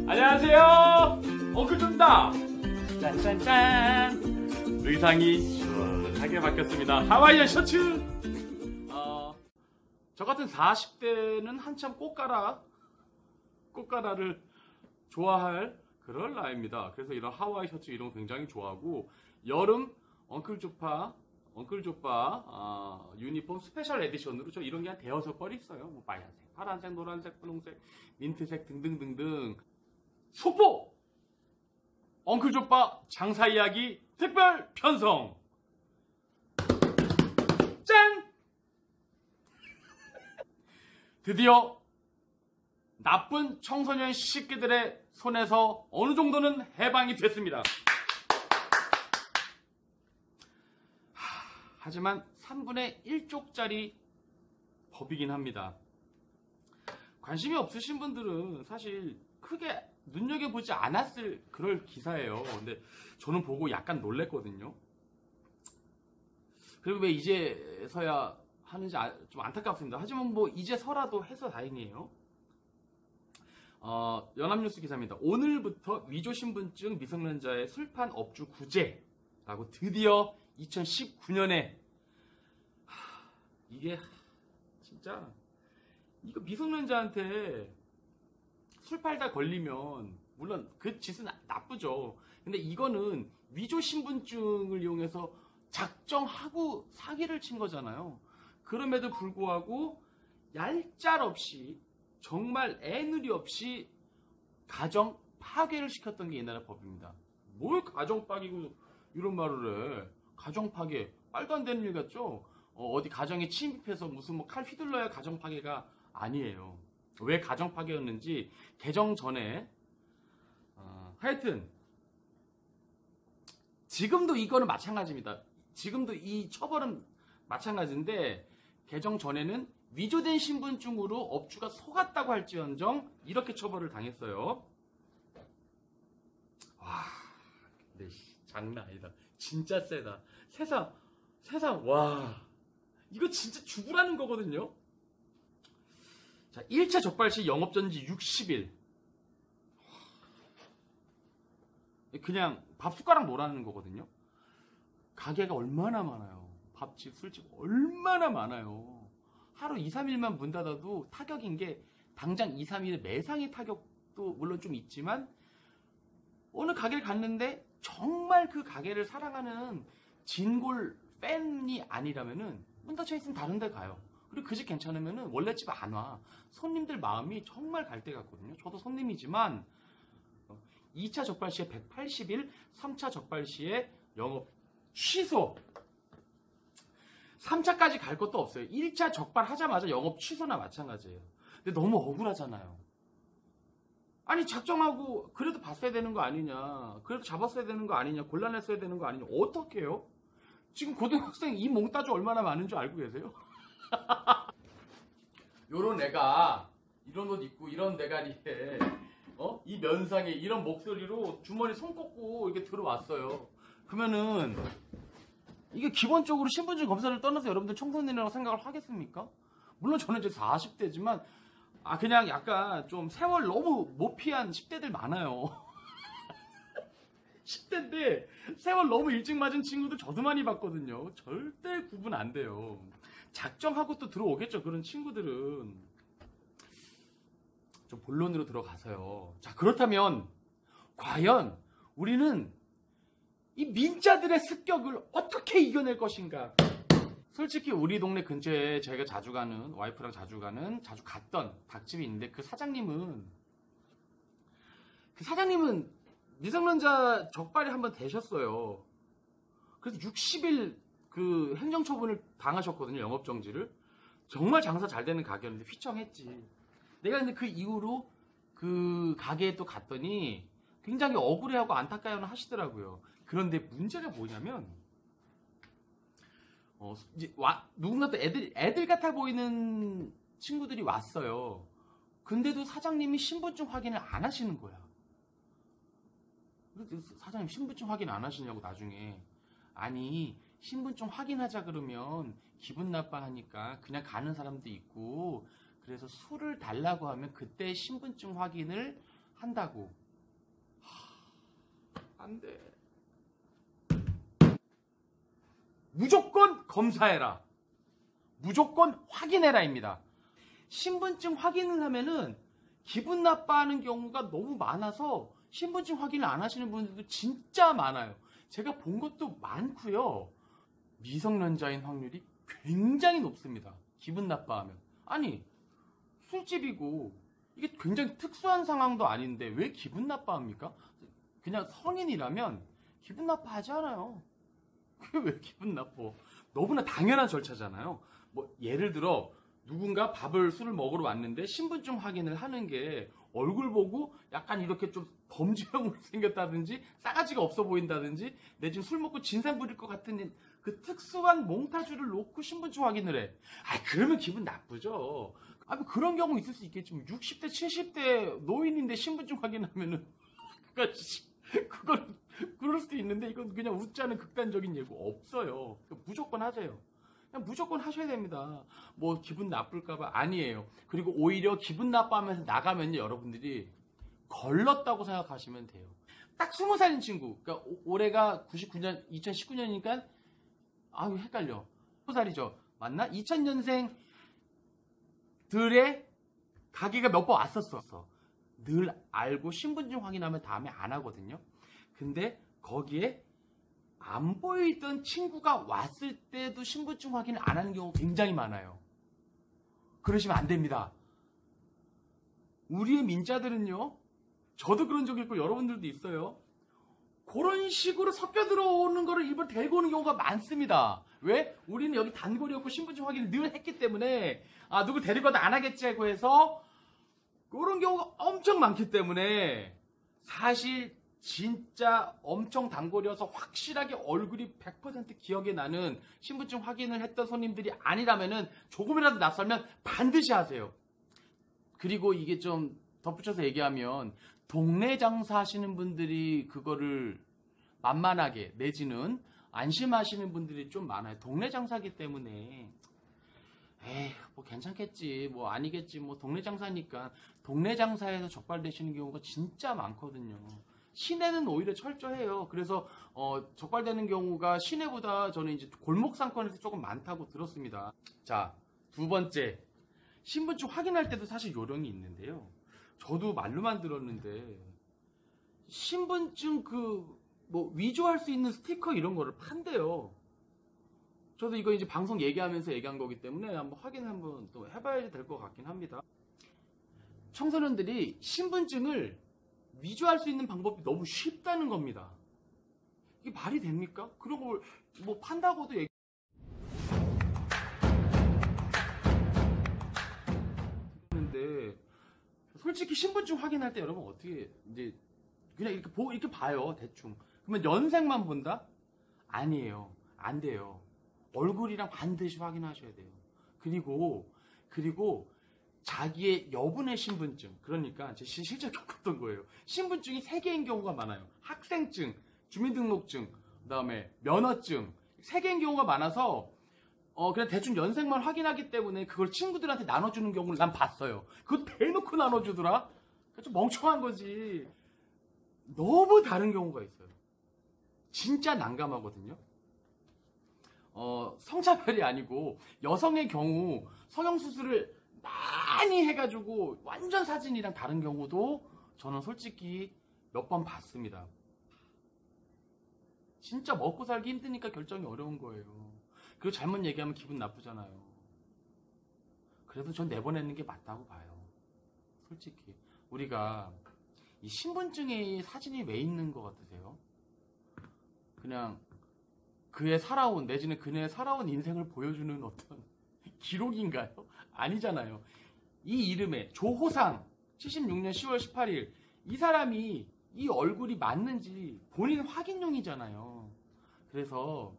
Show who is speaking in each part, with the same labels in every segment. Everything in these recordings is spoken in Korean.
Speaker 1: 안녕하세요, 엉클존다. 짠짠짠. 의상이 시원하게 바뀌었습니다. 하와이안 셔츠. 저 같은 40대는 한참 꽃가라를 좋아할 그럴 나이입니다. 그래서 이런 하와이 셔츠 이런 거 굉장히 좋아하고, 여름 엉클조빠 유니폼 스페셜 에디션으로 저 이런 게 한 대여섯 벌 있어요. 뭐 빨간색, 파란색, 노란색, 분홍색, 민트색 등등등등. 속보! 엉클조빠 장사 이야기 특별 편성. 짠! 드디어 나쁜 청소년 시끼들의 손에서 어느 정도는 해방이 됐습니다. 하지만 3분의 1쪽짜리 법이긴 합니다. 관심이 없으신 분들은 사실 크게 눈여겨보지 않았을 그럴 기사예요. 근데 저는 보고 약간 놀랬거든요. 그리고 왜 이제서야 하는지 좀 안타깝습니다. 하지만 뭐 이제서라도 해서 다행이에요. 연합뉴스 기사입니다. 오늘부터 위조신분증 미성년자의 술판 업주 구제라고 드디어 2019년에 이게 진짜 이거 미성년자한테 술 팔다 걸리면 물론 그 짓은 나쁘죠. 근데 이거는 위조신분증을 이용해서 작정하고 사기를 친 거잖아요. 그럼에도 불구하고 얄짤없이 정말 애누리 없이 가정 파괴를 시켰던 게 옛날의 법입니다. 뭘 가정 파괴고 이런 말을 해. 가정 파괴 말도 안 되는 일 같죠? 어디 가정에 침입해서 무슨 뭐 칼 휘둘러야 가정 파괴가 아니에요. 왜 가정 파괴였는지 개정 전에 하여튼 지금도 이거는 마찬가지입니다. 지금도 이 처벌은 마찬가지인데 개정 전에는 위조된 신분증으로 업주가 속았다고 할지언정 이렇게 처벌을 당했어요. 와, 근데 장난 아니다. 진짜 세다. 세상, 와, 이거 진짜 죽으라는 거거든요. 자, 1차 적발 시 영업전지 60일. 그냥 밥 숟가락 놓으라는 거거든요. 가게가 얼마나 많아요. 밥집, 술집 얼마나 많아요. 하루 2, 3일만 문 닫아도 타격인 게 당장 2, 3일에 매상의 타격도 물론 좀 있지만 어느 가게를 갔는데 정말 그 가게를 사랑하는 진골 팬이 아니라면은 문 닫혀 있으면 다른 데 가요. 그리고 그 집 괜찮으면은 원래 집 안 와. 손님들 마음이 정말 갈 데 같거든요. 저도 손님이지만 2차 적발 시에 180일, 3차 적발 시에 영업 취소. 3차까지 갈 것도 없어요. 1차 적발하자마자 영업 취소나 마찬가지예요. 근데 너무 억울하잖아요. 아니 작정하고 그래도 봤어야 되는 거 아니냐, 그래도 잡았어야 되는 거 아니냐, 곤란했어야 되는 거 아니냐. 어떻게 해요? 지금 고등학생 이 몽따주 얼마나 많은 줄 알고 계세요? 요런 애가 이런 옷 입고 이런 대가리에 이 면상에 이런 목소리로 주머니 손 꽂고 이렇게 들어왔어요. 그러면은 이게 기본적으로 신분증 검사를 떠나서 여러분들 청소년이라고 생각을 하겠습니까? 물론 저는 이제 40대지만 그냥 약간 좀 세월 너무 못 피한 10대들 많아요. 10대인데 세월 너무 일찍 맞은 친구들 저도 많이 봤거든요. 절대 구분 안 돼요. 작정하고 또 들어오겠죠, 그런 친구들은. 좀 본론으로 들어가서요. 자, 그렇다면 과연 우리는 이 민자들의 습격을 어떻게 이겨낼 것인가? 솔직히 우리 동네 근처에 저희가 자주 가는, 와이프랑 자주 갔던 닭집이 있는데 그 사장님은 미성년자 적발이 한번 되셨어요. 그래서 60일 그 행정처분을 당하셨거든요. 영업정지를. 정말 장사 잘 되는 가게였는데 휘청했지. 내가 근데 그 이후로 그 가게에 또 갔더니 굉장히 억울해하고 안타까워는 하시더라고요. 그런데 문제가 뭐냐면 이제 누군가 또 애들 같아 보이는 친구들이 왔어요. 근데도 사장님이 신분증 확인을 안 하시는 거야. 사장님 신분증 확인 안 하시냐고 나중에. 아니 신분증 확인하자 그러면 기분 나빠하니까 그냥 가는 사람도 있고 그래서 술을 달라고 하면 그때 신분증 확인을 한다고. 안 돼. 무조건 검사해라. 무조건 확인해라입니다. 신분증 확인을 하면은 기분 나빠하는 경우가 너무 많아서 신분증 확인을 안 하시는 분들도 진짜 많아요. 제가 본 것도 많고요. 미성년자인 확률이 굉장히 높습니다. 기분 나빠하면. 아니, 술집이고 이게 굉장히 특수한 상황도 아닌데 왜 기분 나빠합니까? 그냥 성인이라면 기분 나빠하지 않아요. 그게 왜 기분 나빠? 너무나 당연한 절차잖아요. 뭐 예를 들어 누군가 술을 먹으러 왔는데 신분증 확인을 하는 게 얼굴 보고 약간 이렇게 좀 범죄형으로 생겼다든지 싸가지가 없어 보인다든지 내지는 술 먹고 진상 부릴 것 같은 그 특수한 몽타주를 놓고 신분증 확인을 해. 그러면 기분 나쁘죠. 뭐 그런 경우 있을 수 있겠지만 60대 70대 노인인데 신분증 확인하면은 그건 그럴 수도 있는데 이건 그냥 웃자는 극단적인 예고 없어요. 무조건 하세요. 그냥 무조건 하셔야 됩니다. 뭐 기분 나쁠까봐 아니에요. 그리고 오히려 기분 나빠하면서 나가면요 여러분들이 걸렀다고 생각하시면 돼요. 딱 20살인 친구. 그러니까 올해가 99년 2019년이니까 헷갈려. 20살이죠. 맞나? 2000년생 들의 가게가 몇 번 왔었어. 늘 알고 신분증 확인하면 다음에 안 하거든요. 근데 거기에 안 보이던 친구가 왔을 때도 신분증 확인을 안 하는 경우가 굉장히 많아요. 그러시면 안 됩니다. 우리의 민자들은요, 저도 그런 적이 있고 여러분들도 있어요. 그런 식으로 섞여 들어오는 거를 일부러 데리고 오는 경우가 많습니다. 왜? 우리는 여기 단골이 없고 신분증 확인을 늘 했기 때문에 누구 데리고 와도 안 하겠지 하고 해서 그런 경우가 엄청 많기 때문에 사실 진짜 엄청 단골이어서 확실하게 얼굴이 100% 기억에 나는 신분증 확인을 했던 손님들이 아니라면은 조금이라도 낯설면 반드시 하세요. 그리고 이게 좀 덧붙여서 얘기하면 동네 장사 하시는 분들이 그거를 만만하게 내지는 안심하시는 분들이 좀 많아요. 동네 장사기 때문에 뭐 괜찮겠지, 뭐 아니겠지, 뭐 동네 장사니까. 동네 장사에서 적발되시는 경우가 진짜 많거든요. 시내는 오히려 철저해요. 그래서 적발되는 경우가 시내보다 저는 이제 골목 상권에서 조금 많다고 들었습니다. 자, 두 번째, 신분증 확인할 때도 사실 요령이 있는데요. 저도 말로만 들었는데 신분증 뭐 위조할 수 있는 스티커 이런 거를 판대요. 저도 이거 이제 방송 얘기하면서 얘기한 거기 때문에 한번 확인 한번 또 해봐야 될 것 같긴 합니다. 청소년들이 신분증을 위조할 수 있는 방법이 너무 쉽다는 겁니다. 이게 말이 됩니까? 그런 걸 뭐 판다고도 얘기했는데 솔직히 신분증 확인할 때 여러분 어떻게 이제 그냥 이렇게 봐요 대충. 그러면 연생만 본다? 아니에요. 안 돼요. 얼굴이랑 반드시 확인하셔야 돼요. 그리고 자기의 여분의 신분증, 그러니까 제 실제 겪었던 거예요. 신분증이 3개인 경우가 많아요. 학생증, 주민등록증, 그다음에 면허증 3개인 경우가 많아서 그냥 대충 연생만 확인하기 때문에 그걸 친구들한테 나눠주는 경우를 난 봤어요. 그거 대놓고 나눠주더라? 좀 멍청한 거지. 너무 다른 경우가 있어요. 진짜 난감하거든요. 성차별이 아니고 여성의 경우 성형수술을 많이 해가지고 완전 사진이랑 다른 경우도 저는 솔직히 몇 번 봤습니다. 진짜 먹고 살기 힘드니까 결정이 어려운 거예요. 그리고 잘못 얘기하면 기분 나쁘잖아요. 그래도 전 내보내는 게 맞다고 봐요. 솔직히 우리가 이 신분증에 사진이 왜 있는 것 같으세요? 그냥 그의 살아온 내지는 그녀의 살아온 인생을 보여주는 어떤 기록인가요? 아니잖아요. 이 이름에 조호상 76년 10월 18일 이 사람이 이 얼굴이 맞는지 본인 확인용이잖아요. 그래서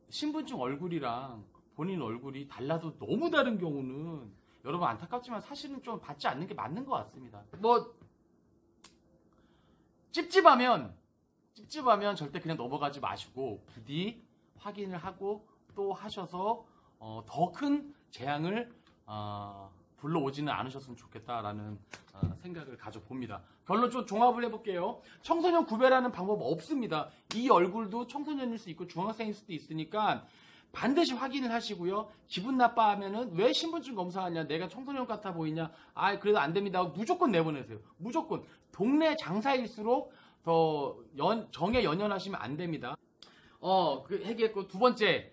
Speaker 1: 신분증 얼굴이랑 본인 얼굴이 달라도 너무 다른 경우는 여러분 안타깝지만 사실은 좀 받지 않는 게 맞는 것 같습니다. 뭐 찝찝하면 절대 그냥 넘어가지 마시고 부디 확인을 하고 또 하셔서 더 큰 재앙을 불러오지는 않으셨으면 좋겠다라는 생각을 가져봅니다. 결론 좀 종합을 해볼게요. 청소년 구별하는 방법 없습니다. 이 얼굴도 청소년일 수 있고 중학생일 수도 있으니까 반드시 확인을 하시고요. 기분 나빠하면은 왜 신분증 검사하냐, 내가 청소년 같아 보이냐, 그래도 안 됩니다 하고 무조건 내보내세요. 무조건. 동네 장사일수록 더 정에 연연하시면 안 됩니다. 얘기했고, 두 번째,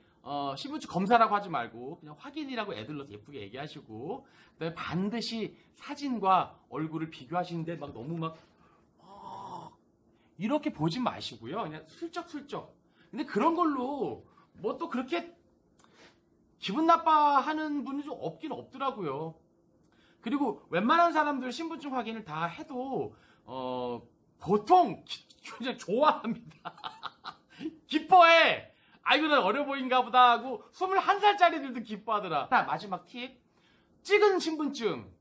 Speaker 1: 신분증 검사라고 하지 말고 그냥 확인이라고 애들러서 예쁘게 얘기하시고, 그다음에 반드시 사진과 얼굴을 비교하시는데 막 너무 막 이렇게 보지 마시고요. 그냥 슬쩍슬쩍. 근데 그런 걸로 뭐 또 그렇게 기분 나빠하는 분이 좀 없긴 없더라고요. 그리고 웬만한 사람들 신분증 확인을 다 해도 보통 그냥 좋아합니다. 기뻐해. 이거 난 어려 보인가 보다 하고 21살짜리들도 기뻐하더라. 마지막 팁. 찍은 신분증,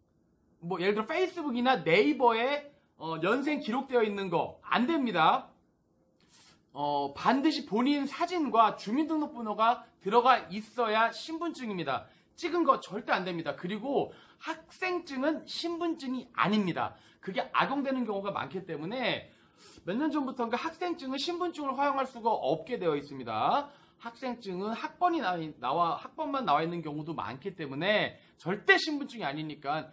Speaker 1: 뭐 예를 들어 페이스북이나 네이버에 연생 기록되어 있는 거 안 됩니다. 반드시 본인 사진과 주민등록번호가 들어가 있어야 신분증입니다. 찍은 거 절대 안 됩니다. 그리고 학생증은 신분증이 아닙니다. 그게 악용되는 경우가 많기 때문에 몇 년 전부터인가 학생증은 신분증을 허용할 수가 없게 되어 있습니다. 학생증은 학번만 나와 있는 경우도 많기 때문에 절대 신분증이 아니니까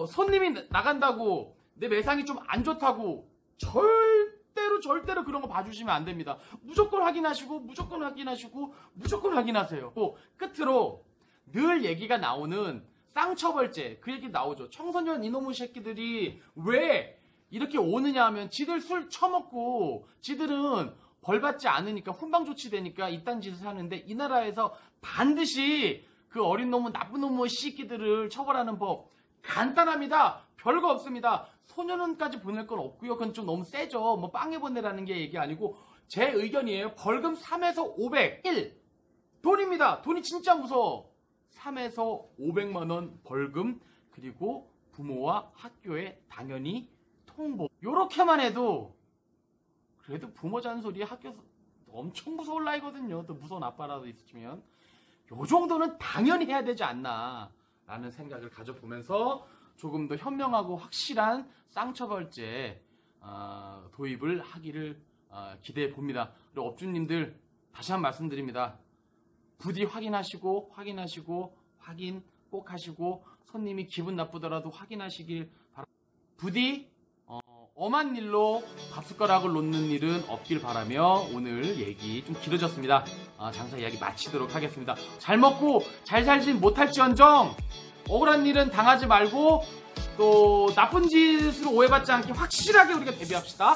Speaker 1: 손님이 나간다고 내 매상이 좀 안 좋다고 절대로 그런 거 봐주시면 안 됩니다. 무조건 확인하시고 무조건 확인하세요. 끝으로 늘 얘기가 나오는 쌍처벌죄, 그 얘기 나오죠. 청소년 이놈의 새끼들이 왜 이렇게 오느냐 하면 지들 술 처먹고 지들은 벌 받지 않으니까 훈방 조치되니까 이딴 짓을 하는데, 이 나라에서 반드시 그 어린 놈은 나쁜 놈의 새끼들을 처벌하는 법 간단합니다. 별거 없습니다. 소년원까지 보낼 건 없고요. 그건 좀 너무 세죠. 뭐 빵에 보내라는 게 얘기 아니고 제 의견이에요. 벌금 3에서 500. 1. 돈입니다. 돈이 진짜 무서워. 3에서 500만 원 벌금, 그리고 부모와 학교에 당연히 통보. 요렇게만 해도 그래도 부모 잔소리 학교에서 엄청 무서울 나이거든요. 또 무서운 아빠라도 있으면 요 정도는 당연히 해야 되지 않나 라는 생각을 가져보면서 조금 더 현명하고 확실한 쌍처벌죄 도입을 하기를 기대해 봅니다. 그리고 업주님들 다시 한번 말씀드립니다. 부디 확인하시고 확인 꼭 하시고, 손님이 기분 나쁘더라도 확인하시길 바랍니다. 부디 엄한 일로 밥숟가락을 놓는 일은 없길 바라며 오늘 얘기 좀 길어졌습니다. 장사 이야기 마치도록 하겠습니다. 잘 먹고 잘 살진 못할지언정 억울한 일은 당하지 말고 또 나쁜 짓으로 오해받지 않게 확실하게 우리가 대비합시다.